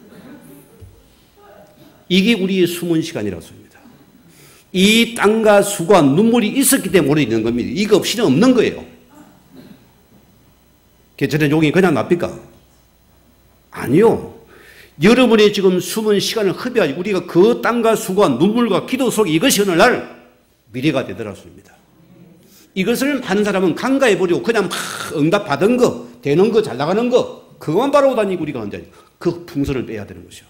이게 우리의 숨은 시간이라고 합니다. 이 땀과 수고와 눈물이 있었기 때문에 있는 겁니다. 이거 없이는 없는 거예요. 개천의 용이 그냥 납니까? 아니요. 여러분의 지금 숨은 시간을 허비하지 우리가 그 땀과 수고와 눈물과 기도 속에 이것이 어느 날 미래가 되더라습니다. 이것을 많은 사람은 간과해버리고 그냥 막 응답받은 거, 되는 거, 잘 나가는 거 그것만 바라고 다니고 우리가 언제 그 풍선을 빼야 되는 것이요.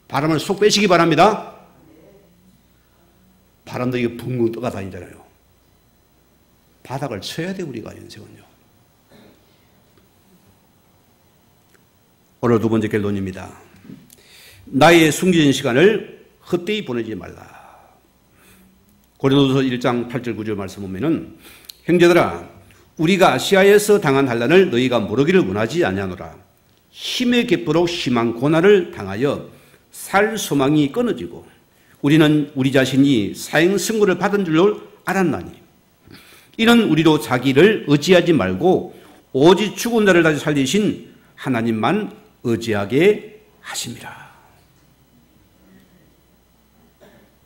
바람을 쏙 빼시기 바랍니다. 바람도 이게 붕붕 떠다니잖아요. 바닥을 쳐야 돼 우리가 인생은요. 오늘 두 번째 결론입니다. 나의 숨겨진 시간을 헛되이 보내지 말라. 고린도서 1장 8절 9절 말씀 보면은 형제들아 우리가 아시아에서 당한 환난을 너희가 모르기를 원하지 아니하노라. 힘에 깃도록 심한 고난을 당하여 살 소망이 끊어지고 우리는 우리 자신이 사형 선고를 받은 줄로 알았나니 이는 우리로 자기를 의지하지 말고 오직 죽은 자를 다시 살리신 하나님만 의지하게 하심이라.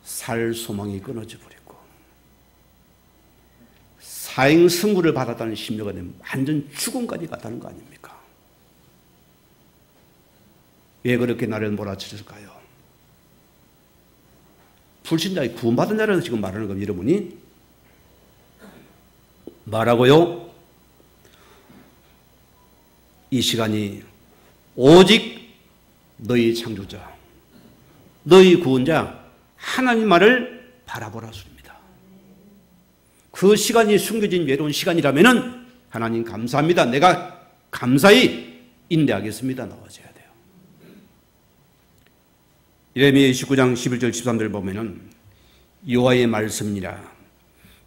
살 소망이 끊어져 버리고 사형 선고를 받았다는 심려가 되면 완전 죽음까지 갔다는 거 아닙니까? 왜 그렇게 나를 몰아치셨을까요? 불신자의 구원받은 자라고 지금 말하는 겁니다. 여러분이 말하고요. 이 시간이 오직 너희 창조자, 너희 구원자 하나님만을 바라보라 소리입니다. 그 시간이 숨겨진 외로운 시간이라면은 하나님 감사합니다. 내가 감사히 인내하겠습니다. 나와줘야 돼요. 예레미야 29장 11절 13절 보면은 여호와의 말씀이니라.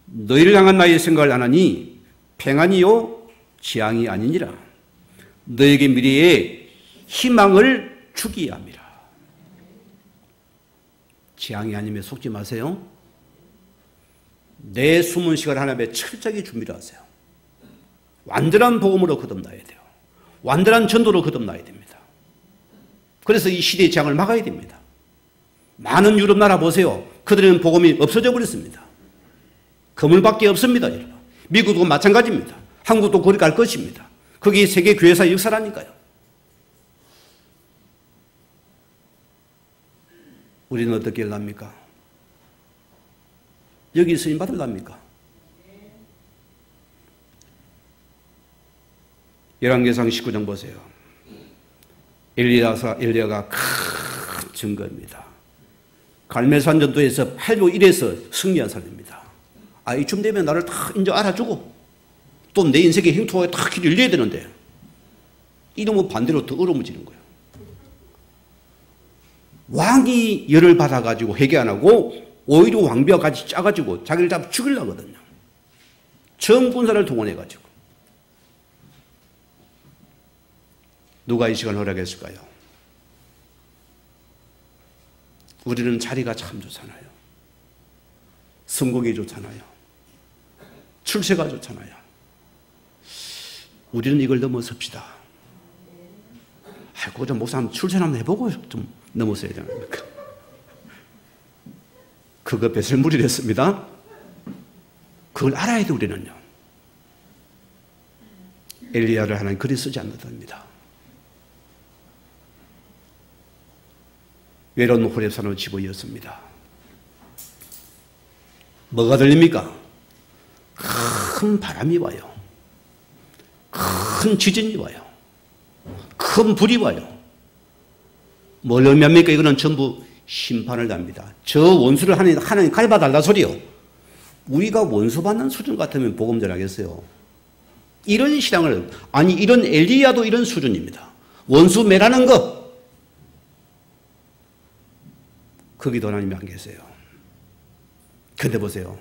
너희를 향한 나의 생각을 안 하니 평안이요 재앙이 아니니라. 너에게 미래에 희망을 주기에 함이라. 재앙이 아니면 속지 마세요. 내 숨은 시간 하나님의 철저하게 준비를 하세요. 완전한 복음으로 거듭나야 돼요. 완전한 전도로 거듭나야 됩니다. 그래서 이 시대의 재앙을 막아야 됩니다. 많은 유럽 나라 보세요. 그들은 복음이 없어져 버렸습니다. 그물밖에 없습니다. 여러분. 미국도 마찬가지입니다. 한국도 그리 갈 것입니다. 그게 세계 교회사의 역사라니까요. 우리는 어떻게 하랍니까? 여기 쓰임 받으랍니까? 열왕기상 19장 보세요. 엘리야가 큰 증거입니다. 갈멜산 전투에서 8조1에서 승리한 사람입니다. 이쯤 되면 나를 다 이제 알아주고 또 내 인생의 행토가 다 길을 열려야 되는데 이러면 반대로 더 얼어붙이는 거예요. 왕이 열을 받아가지고 회개 안 하고 오히려 왕비와 같이 짜가지고 자기를 잡아 죽이려고 하거든요. 전 군사를 동원해가지고. 누가 이 시간을 허락했을까요? 우리는 자리가 참 좋잖아요. 성공이 좋잖아요. 출세가 좋잖아요. 우리는 이걸 넘어섭시다. 그거 좀 목사 한번 출세 한번 해보고 좀 넘어서야 되는 겁니까? 그거 배설물이랬습니다. 그걸 알아야 돼, 우리는요. 엘리야를 하나님 그리 쓰지 않는답니다. 외로운 호렙산으로 집어이었습니다. 뭐가 들립니까? 큰 바람이 와요. 큰 지진이 와요. 큰 불이 와요. 뭘 의미합니까? 이거는 전부 심판을 답니다. 저 원수를 하나님 갈바달라 소리요. 우리가 원수 받는 수준 같으면 복음 전하겠어요. 이런 신앙을, 이런 엘리야도 이런 수준입니다. 원수 매라는 거. 거기도 하나님이 안 계세요. 근데 보세요.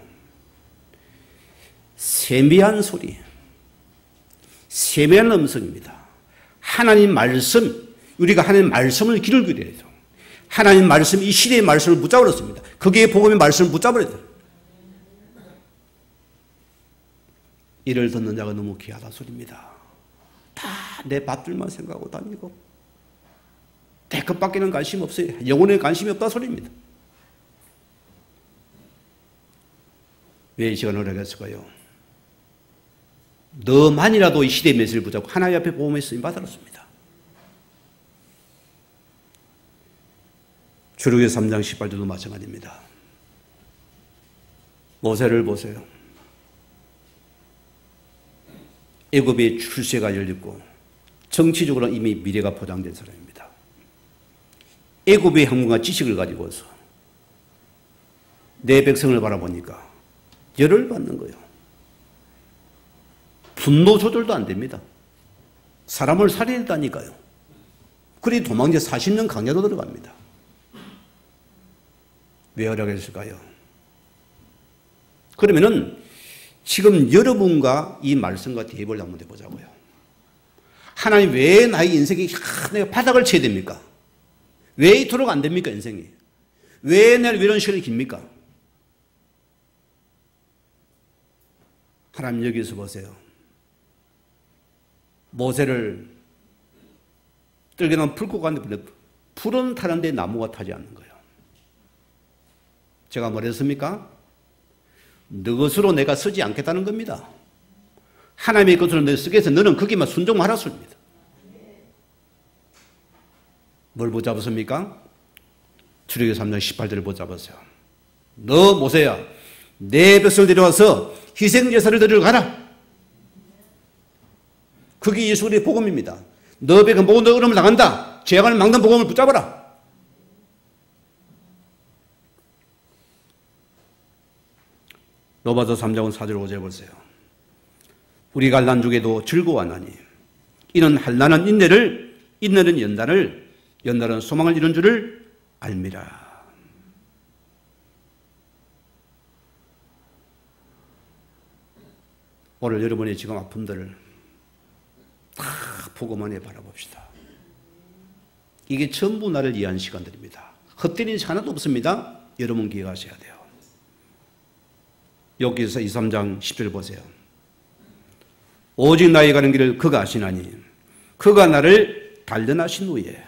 세미한 소리, 세미한 음성입니다. 하나님 말씀, 우리가 하나님 말씀을 귀를 기울여야 돼요. 하나님 말씀, 이 시대의 말씀을 붙잡으렸습니다. 거기에 복음의 말씀을 붙잡으려야 돼요. 이를 듣는 자가 너무 귀하다 소리입니다. 다 내 밥들만 생각하고 다니고 내 것밖에는 관심 없어요. 영혼에 관심이 없다 소리입니다. 왜 이 시간을 허락했을까요? 너만이라도 이 시대의 메시지를 붙잡고 하나님 앞에 복음의 쓰임 받았습니다. 출애굽기 3장 18절도 마찬가지입니다. 모세를 보세요. 애굽의 출세가 열렸고 정치적으로 이미 미래가 보장된 사람입니다. 애굽의 학문과 지식을 가지고서 내 백성을 바라보니까 열을 받는 거예요. 분노 조절도 안 됩니다. 사람을 살해했다니까요. 그래 도망쳐 40년 강야로 들어갑니다. 왜 허락했을까요? 그러면은 지금 여러분과 이 말씀과 대입을 한번 해보자고요. 하나님 왜 나의 인생이 내가 바닥을 쳐야 됩니까? 왜 이토록 안 됩니까, 인생이? 왜 내가 이런 시간이 깁니까? 하나님 여기서 보세요. 모세를 뜰개나무 풀고 갔는데 풀은 타는데 나무가 타지 않는 거예요. 제가 뭐랬습니까? 너 것으로 내가 쓰지 않겠다는 겁니다. 하나님의 것으로 내가 쓰게 해서 너는 거기만 순종만 하라습니다. 뭘 붙잡았습니까? 출애굽기 3장 18절을 붙잡았어요. 너 모세야, 내 백성을 데려와서 희생제사를 드리러 가라. 그게 예수 그리스도의 복음입니다. 너 백성 모든 어려움을 당한다. 죄악을 막는 복음을 붙잡아라. 로마서 3장 4절 5절 보세요. 우리가 환난 중에도 즐거워하나니 이는 환난은 인내를, 인내는 연단을, 연단은 소망을 이룬 줄을 알미라. 오늘 여러분의 지금 아픔들을 다 복음만에 바라봅시다. 이게 전부 나를 위한 시간들입니다. 헛되는 인생 하나도 없습니다. 여러분 기억하셔야 돼요. 여기서 2, 3장 10절 보세요. 오직 나의 가는 길을 그가 아시나니 그가 나를 단련하신 후에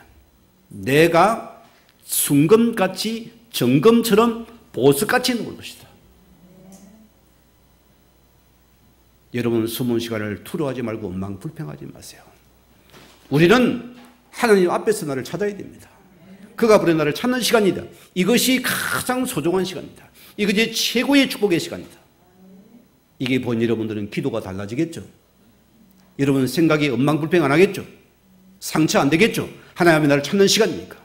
내가 순금같이 정금처럼 보석같이 놓을 것이다. 여러분 숨은 시간을 투로하지 말고 엉망불평하지 마세요. 우리는 하나님 앞에서 나를 찾아야 됩니다. 그가 부른 나를 찾는 시간이다. 이것이 가장 소중한 시간이다. 이것이 최고의 축복의 시간이다. 이게 본 여러분들은 기도가 달라지겠죠. 여러분 생각이 엉망불평 안 하겠죠. 상처 안 되겠죠. 하나님이 나를 찾는 시간이니까.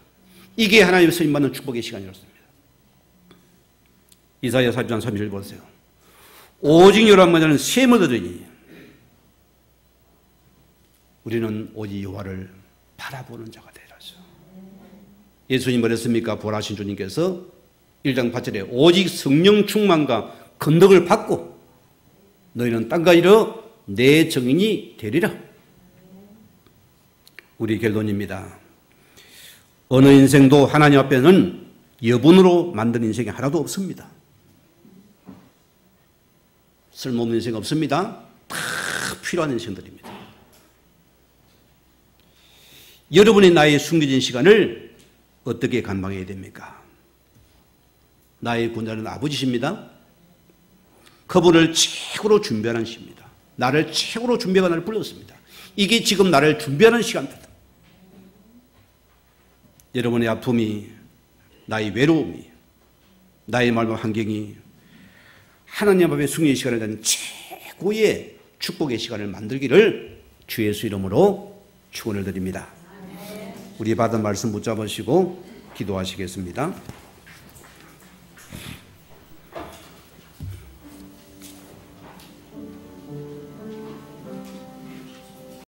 이게 하나님의 쓰임받는 축복의 시간이었습니다. 이사야 40장 31절 보세요. 오직 여호와만 자는 셈을 얻으니 우리는 오직 여호와를 바라보는 자가 되라죠. 예수님 뭐랬습니까? 부활하신 주님께서 1장 8절에 오직 성령 충만과 건덕을 받고 너희는 땅과 이르러 내 증인이 되리라. 우리 결론입니다. 어느 인생도 하나님 앞에는 여분으로 만든 인생이 하나도 없습니다. 쓸모없는 인생 없습니다. 다 필요한 인생들입니다. 여러분이 나의 숨겨진 시간을 어떻게 감당해야 됩니까? 나의 구원자는 아버지십니다. 그분을 최고로 준비하는 시입니다. 나를 최고로 준비하고 나를 불렀습니다. 이게 지금 나를 준비하는 시간입니다. 여러분의 아픔이, 나의 외로움이, 나의 말과 환경이 하나님 앞에 승리의 시간을 낸 최고의 축복의 시간을 만들기를 주 예수 이름으로 축원을 드립니다. 우리 받은 말씀 붙잡으시고 기도하시겠습니다.